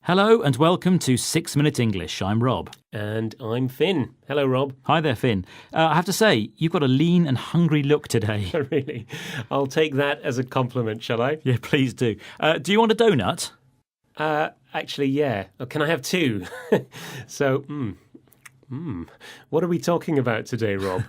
Hello and welcome to 6 Minute English. I'm Rob. And I'm Finn. Hello, Rob. Hi there, Finn. I have to say, you've got a lean and hungry look today. Really? I'll take that as a compliment, shall I? Yeah, please do. Do you want a donut? Actually, yeah. Oh, can I have two? So, what are we talking about today, Rob?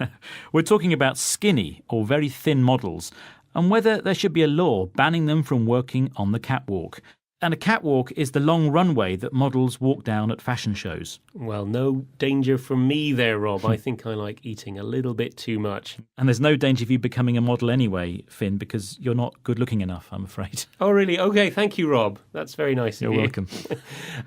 We're talking about skinny or very thin models and whether there should be a law banning them from working on the catwalk. And a catwalk is the long runway that models walk down at fashion shows. Well, no danger for me there, Rob. I think I like eating a little bit too much. And there's no danger of you becoming a model anyway, Finn, because you're not good looking enough, I'm afraid. Oh, really? Okay, thank you, Rob. That's very nice of you. You're welcome.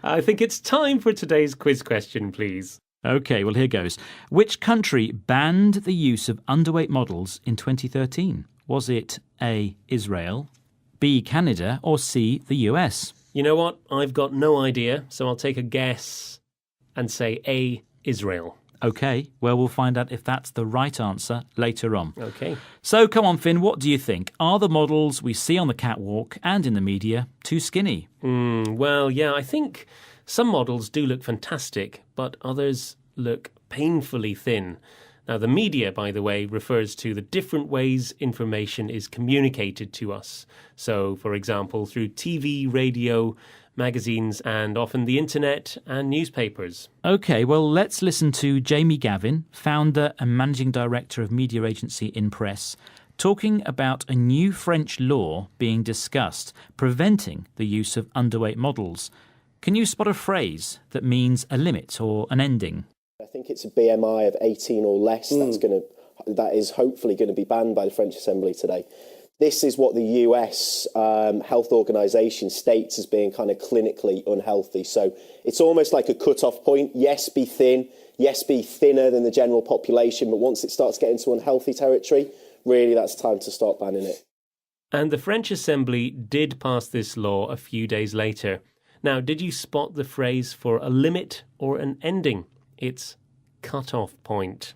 I think it's time for today's quiz question, please. OK, well, here goes. Which country banned the use of underweight models in 2013? Was it A, Israel, B, Canada, or C, the US? You know what? I've got no idea, so I'll take a guess and say A, Israel. OK, well, we'll find out if that's the right answer later on. OK. So, come on, Finn, what do you think? Are the models we see on the catwalk and in the media too skinny? Well, yeah, I think some models do look fantastic, but others look painfully thin. Now, the media, by the way, refers to the different ways information is communicated to us. So, for example, through TV, radio, magazines, and often the internet and newspapers. OK, well, let's listen to Jamie Gavin, founder and managing director of media agency InPress, talking about a new French law being discussed preventing the use of underweight models. Can you spot a phrase that means a limit or an ending? I think it's a BMI of 18 or less that is hopefully going to be banned by the French Assembly today. This is what the US Health Organization states as being kind of clinically unhealthy. So it's almost like a cut-off point. Yes, be thin. Yes, be thinner than the general population. But once it starts getting to unhealthy territory, really that's time to start banning it. And the French Assembly did pass this law a few days later. Now, did you spot the phrase for a limit or an ending? It's cut-off point.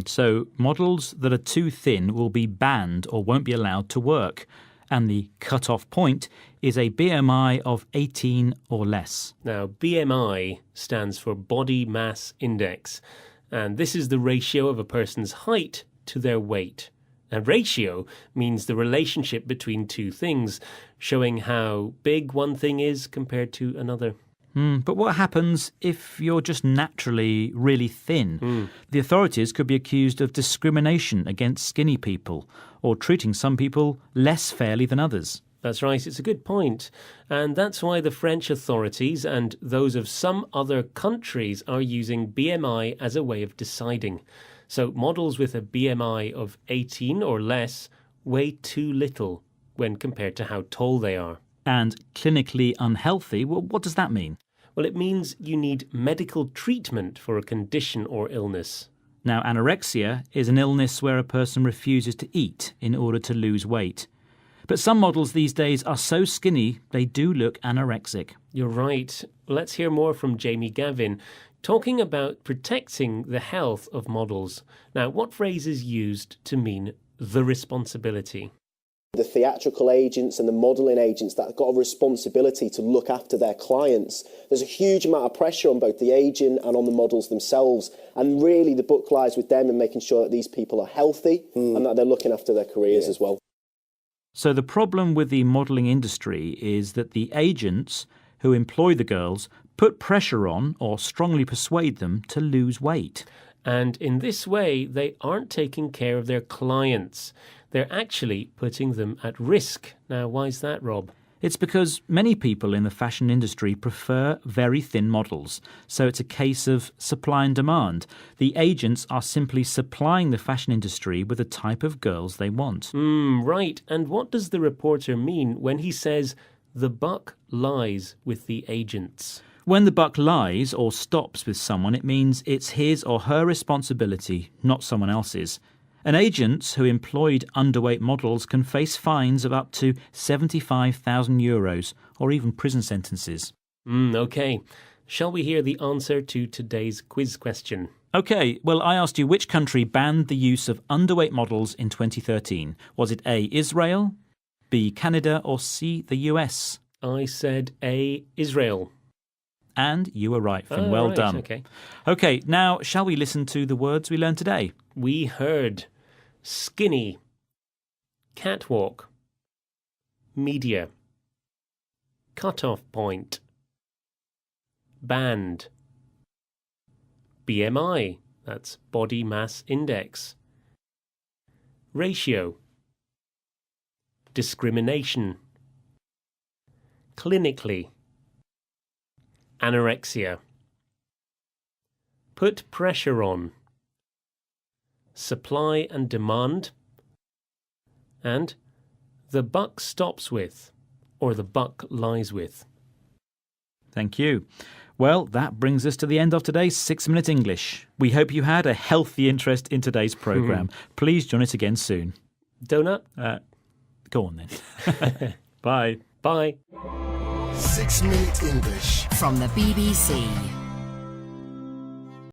So models that are too thin will be banned or won't be allowed to work. And the cut-off point is a BMI of 18 or less. Now, BMI stands for Body Mass Index, and this is the ratio of a person's height to their weight. And ratio means the relationship between two things, showing how big one thing is compared to another. But what happens if you're just naturally really thin? The authorities could be accused of discrimination against skinny people or treating some people less fairly than others. That's right, it's a good point. And that's why the French authorities and those of some other countries are using BMI as a way of deciding. So models with a BMI of 18 or less weigh too little when compared to how tall they are. And clinically unhealthy, well, what does that mean? Well, it means you need medical treatment for a condition or illness. Now, anorexia is an illness where a person refuses to eat in order to lose weight. But some models these days are so skinny they do look anorexic. You're right. Let's hear more from Jamie Gavin, talking about protecting the health of models. Now, what phrase is used to mean the responsibility? The theatrical agents and the modelling agents that have got a responsibility to look after their clients. There's a huge amount of pressure on both the agent and on the models themselves. And really the buck lies with them in making sure that these people are healthy and that they're looking after their careers as well. So the problem with the modelling industry is that the agents who employ the girls put pressure on or strongly persuade them to lose weight. And in this way, they aren't taking care of their clients. They're actually putting them at risk. Now, why is that, Rob? It's because many people in the fashion industry prefer very thin models. So it's a case of supply and demand. The agents are simply supplying the fashion industry with the type of girls they want. Right. And what does the reporter mean when he says the buck lies with the agents? When the buck lies or stops with someone, it means it's his or her responsibility, not someone else's. And agents who employed underweight models can face fines of up to €75,000 or even prison sentences. OK. Shall we hear the answer to today's quiz question? OK, well, I asked you which country banned the use of underweight models in 2013. Was it A, Israel, B, Canada, or C, the US? I said A, Israel. and you were right, Finn. Oh, Well right, done. okay. Okay, now shall we listen to the words we learned today? We heard skinny, catwalk, media, cut-off point, band, BMI, that's body mass index, ratio, discrimination, clinically, anorexia, put pressure on, supply and demand, and the buck stops with, or the buck lies with. Thank you. Well, that brings us to the end of today's 6 Minute English. We hope you had a healthy interest in today's programme. Please join us again soon. Donut? Go on then. Bye. Bye. 6 Minute English from the BBC.